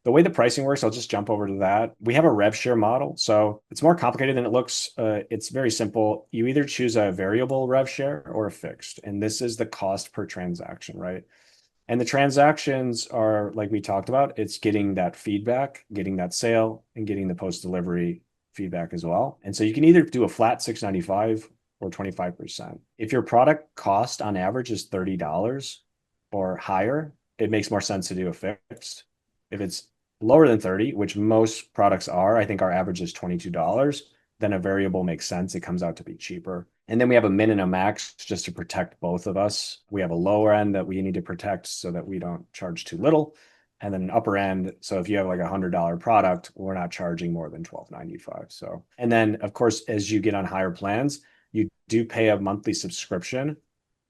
The way the pricing works, I'll just jump over to that. We have a rev share model. So it's more complicated than it looks. It's very simple. You either choose a variable rev share or a fixed. And this is the cost per transaction, right? And the transactions are like we talked about, it's getting that feedback, getting that sale, and getting the post-delivery feedback as well. And so you can either do a flat 695 or 25%. If your product cost on average is $30 or higher, it makes more sense to do a fixed. If it's lower than 30, which most products are, I think our average is $22, then a variable makes sense. It comes out to be cheaper. And then we have a min and a max just to protect both of us. We have a lower end that we need to protect so that we don't charge too little. And then an upper end. So if you have like $100 product, we're not charging more than $12.95. So, and then of course, as you get on higher plans, you do pay a monthly subscription.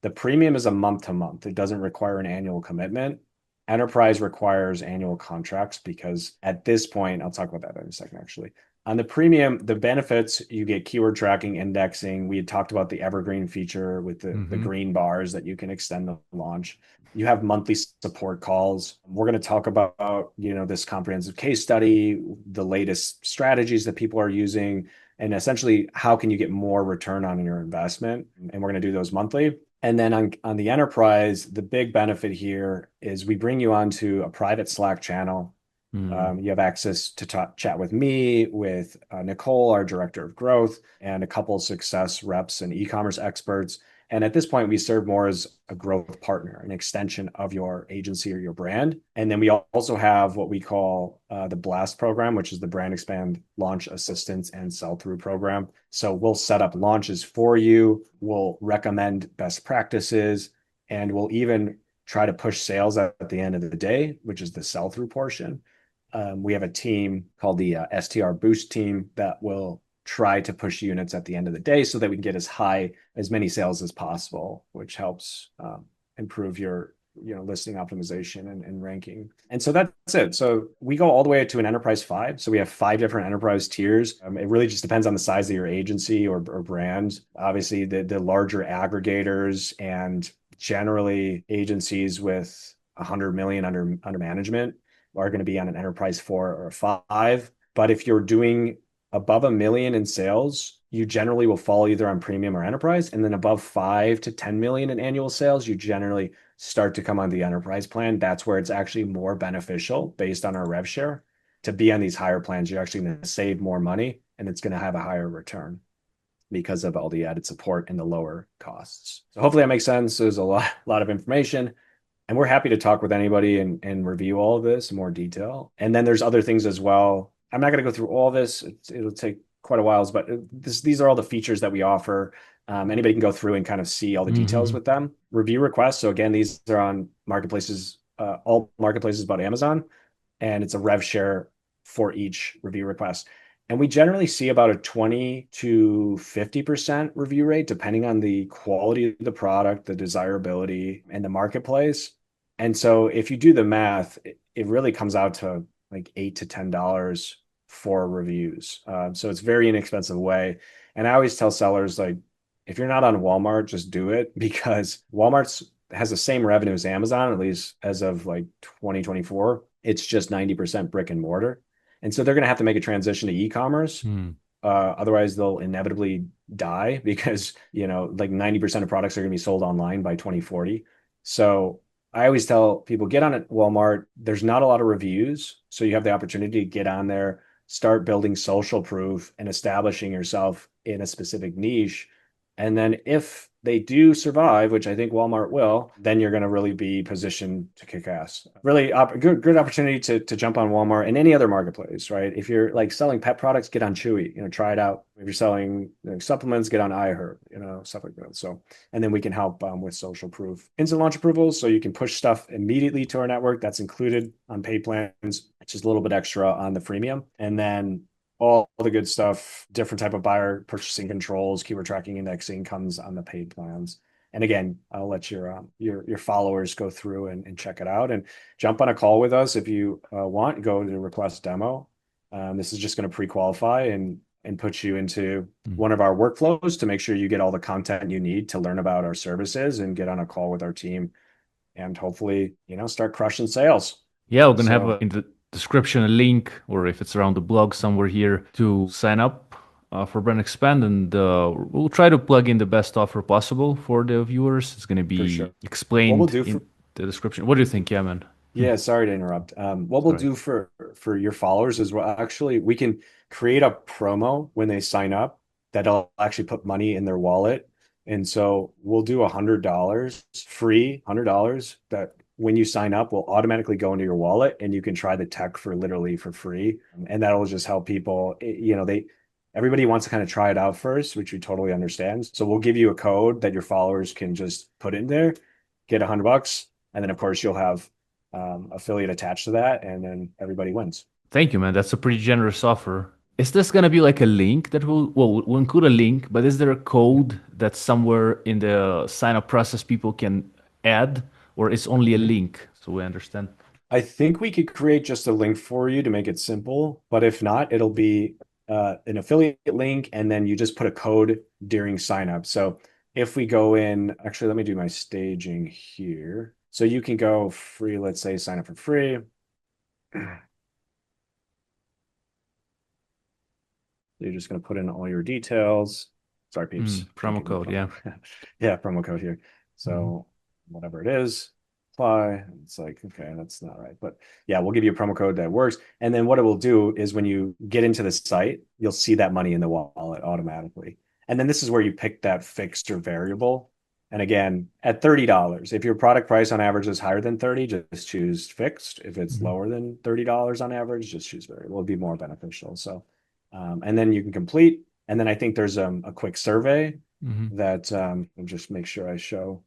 The premium is a month to month. It doesn't require an annual commitment. Enterprise requires annual contracts because at this point, I'll talk about that in a second, actually. On the premium, the benefits, you get keyword tracking, indexing. We had talked about the evergreen feature with the green bars that you can extend the launch. You have monthly support calls. We're going to talk about, this comprehensive case study, the latest strategies that people are using, and essentially how can you get more return on your investment. And we're going to do those monthly. And then on the enterprise, the big benefit here is we bring you onto a private Slack channel. You have access to chat with me, with Nicole, our director of growth, and a couple of success reps and e-commerce experts. And at this point, we serve more as a growth partner, an extension of your agency or your brand. And then we also have what we call the Blast program, which is the brand expand, launch assistance, and sell-through program. So we'll set up launches for you. We'll recommend best practices, and we'll even try to push sales at the end of the day, which is the sell-through portion. We have a team called the STR Boost team that will try to push units at the end of the day so that we can get as many sales as possible, which helps improve your listing optimization and ranking. And so that's it. So we go all the way to an enterprise 5. So we have 5 different enterprise tiers. It really just depends on the size of your agency or brand. Obviously, the larger aggregators and generally agencies with 100 million under management are going to be on an enterprise 4 or 5. But if you're doing above $1 million in sales, you generally will fall either on premium or enterprise. And then above 5 to 10 million in annual sales, you generally start to come on the enterprise plan. That's where it's actually more beneficial based on our rev share to be on these higher plans. You're actually going to save more money and it's going to have a higher return because of all the added support and the lower costs. So hopefully that makes sense. There's a lot of information. And we're happy to talk with anybody and review all of this in more detail. And then there's other things as well. I'm not going to go through all this. It'll take quite a while, but these are all the features that we offer. Anybody can go through and kind of see all the details with them. Review requests. So again, these are on marketplaces, all marketplaces but Amazon. And it's a rev share for each review request. And we generally see about a 20 to 50% review rate, depending on the quality of the product, the desirability, and the marketplace. And so if you do the math, it really comes out to like $8 to $10 for reviews. So it's a very inexpensive way. And I always tell sellers, like, if you're not on Walmart, just do it because Walmart has the same revenue as Amazon, at least as of like 2024. It's just 90% brick and mortar. And so they're going to have to make a transition to e-commerce. Otherwise, they'll inevitably die because, like 90% of products are going to be sold online by 2040. So I always tell people, get on at Walmart. There's not a lot of reviews. So you have the opportunity to get on there, start building social proof and establishing yourself in a specific niche. And then if they do survive, which I think Walmart will, then you're going to really be positioned to kick ass. Really good opportunity to jump on Walmart and any other marketplace, right? If you're like selling pet products, get on Chewy, try it out. If you're selling supplements, get on iHerb, stuff like that. So, and then we can help with social proof. Instant launch approvals, so you can push stuff immediately to our network. That's included on paid plans. It's just a little bit extra on the freemium. And then all the good stuff, different type of buyer purchasing controls, keyword tracking, indexing comes on the paid plans. And again, I'll let your followers go through and check it out and jump on a call with us if you want. Go to request demo. This is just going to pre-qualify and put you into one of our workflows to make sure you get all the content you need to learn about our services and get on a call with our team and hopefully start crushing sales. Yeah, we're gonna have So description a link, or if it's around the blog somewhere here, to sign up for Brand Expand, and we'll try to plug in the best offer possible for the viewers. It's going to for be sure. What we'll explained do in for the description. What do you think, yeah, man? Hmm. Yeah, sorry to interrupt. What we'll Sorry. do for your followers is we can create a promo when they sign up that'll actually put money in their wallet. And so we'll do $100 free, $100 that when you sign up will automatically go into your wallet and you can try the tech for literally for free. And that'll just help people, everybody wants to kind of try it out first, which we totally understand. So we'll give you a code that your followers can just put in there, get $100, and then of course you'll have affiliate attached to that, and then everybody wins. Thank you, man. That's a pretty generous offer. Is this gonna be like a link that we'll include a link, but is there a code that somewhere in the sign up process people can add, or it's only a Mhm. link so we understand? I think we could create just a link for you to make it simple, but if not, it'll be an affiliate link, and then you just put a code during sign up. So if we go in, actually, let me do my staging here. So you can go free, let's say sign up for free. You're just going to put in all your details. Sorry, peeps, can't Promo give you the code, yeah. promo. Yeah, promo code here. Hmm. So whatever it is, apply. It's like, okay, that's not right. But yeah, we'll give you a promo code that works. And then what it will do is when you get into the site, you'll see that money in the wallet automatically. And then this is where you pick that fixed or variable. And again, at $30, if your product price on average is higher than 30, just choose fixed. If it's Hmm. lower than $30 on average, just choose variable. It'll be more beneficial. So and then you can complete. And then I think there's a quick survey Hmm. that I'll just make sure I show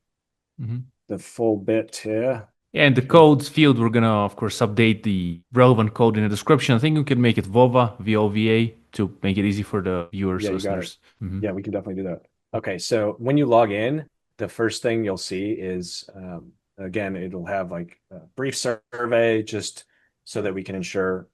Hmm. the full bit here. Yeah, in the Okay. codes field, we're gonna of course update the relevant code in the description. I think we can make it Vova, Vova, to make it easy for the viewers, Yeah, you got it. listeners. Hmm. Yeah, we can definitely do that. Okay, so when you log in, the first thing you'll see is again, it'll have like a brief survey just so that we can ensure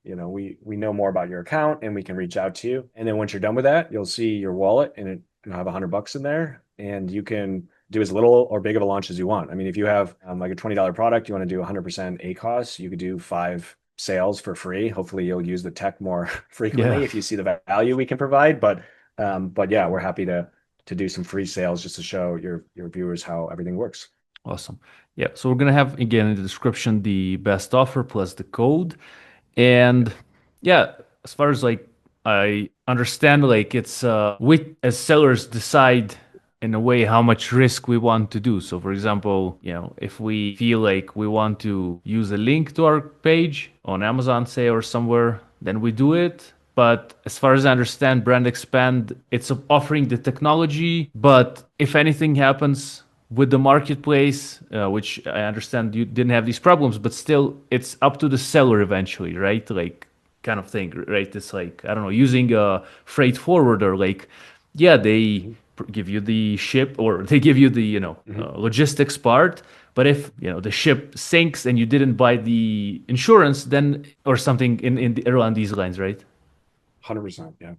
we know more about your account and we can reach out to you. And then once you're done with that, you'll see your wallet and it'll have $100 in there, and you can do as little or big of a launch as you want. I mean, if you have like a $20 product, you want to do 100% ACOS, you could do 5 sales for free. Hopefully, you'll use the tech more Yeah, frequently if you see the value we can provide. But yeah, we're happy to do some free sales just to show your viewers how everything works. awesome. Yeah, so we're gonna have again in the description the best offer plus the code. And yeah, as far as like I understand, like it's we as sellers decide in a way how much risk we want to do. So for example, if we feel like we want to use a link to our page on Amazon, say, or somewhere, then we do it. But as far as I understand, Brand Expand, it's offering the technology, but if anything happens with the marketplace, which I understand you didn't have these problems, but still, it's up to the seller eventually, right? Like, kind of thing, right? It's like, I don't know, using a freight forwarder, like, yeah, they Mhm. give you the ship or they give you the, Mhm. logistics part. But if, the ship sinks and you didn't buy the insurance, then, or something around these lines, right? 100%. Yeah.